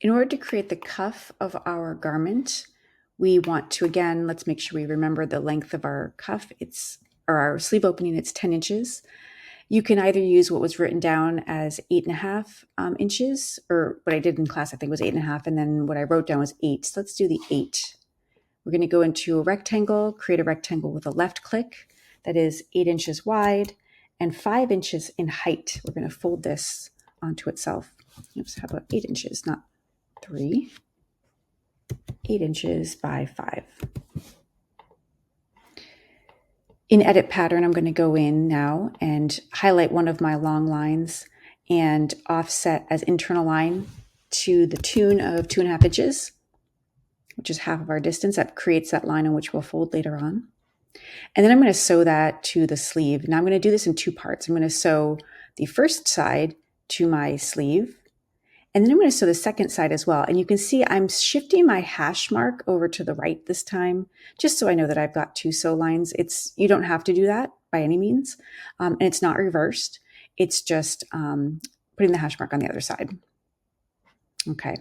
In order to create the cuff of our garment, we want to, again, let's make sure we remember the length of our cuff. Or our sleeve opening, it's 10 inches. You can either use what was written down as 8.5 inches, or what I did in class, I think was 8.5. And then what I wrote down was 8. So let's do the 8. We're going to go into a rectangle, create a rectangle with a left click that is 8 inches wide and 5 inches in height. We're going to fold this onto itself. Oops, how about 8 inches, not 3. 8 inches by 5. In Edit Pattern, I'm going to go in now and highlight one of my long lines and offset as internal line to the tune of 2.5 inches, which is half of our distance. That creates that line in which we'll fold later on. And then I'm going to sew that to the sleeve. Now I'm going to do this in 2 parts. I'm going to sew the first side to my sleeve, and then I'm going to sew the second side as well. And you can see I'm shifting my hash mark over to the right this time, just so I know that I've got 2 sew lines. You don't have to do that by any means. And it's not reversed. It's just putting the hash mark on the other side. Okay.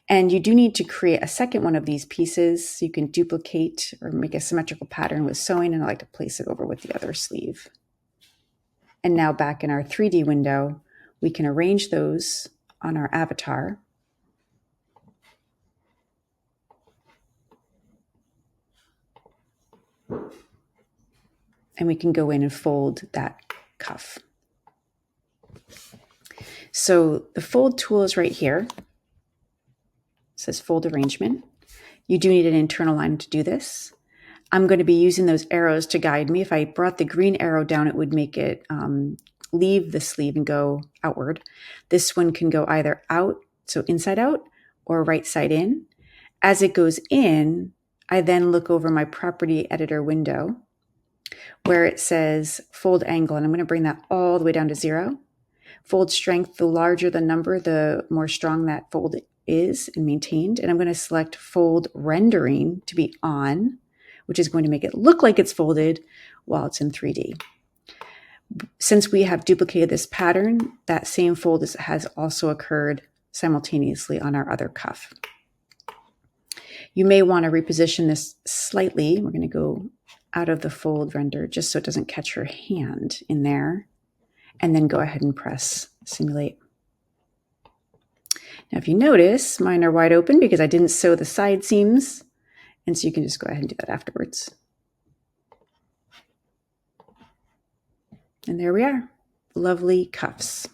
And you do need to create a second one of these pieces so you can duplicate or make a symmetrical pattern with sewing, and I like to place it over with the other sleeve. And now back in our 3D window, we can arrange those on our avatar. And we can go in and fold that cuff. So the fold tool is right here. It says fold arrangement. You do need an internal line to do this. I'm going to be using those arrows to guide me. If I brought the green arrow down, it would make it leave the sleeve and go outward. This one can go either out, so inside out, or right side in. As it goes in, I then look over my property editor window where it says fold angle, and I'm going to bring that all the way down to 0. Fold strength, the larger the number, the more strong that fold is and maintained. And I'm going to select fold rendering to be on, which is going to make it look like it's folded while it's in 3D. Since we have duplicated this pattern, that same fold has also occurred simultaneously on our other cuff. You may want to reposition this slightly. We're going to go out of the fold render just so it doesn't catch your hand in there, and then go ahead and press simulate. Now, if you notice, mine are wide open because I didn't sew the side seams, and so you can just go ahead and do that afterwards. And there we are, lovely cuffs.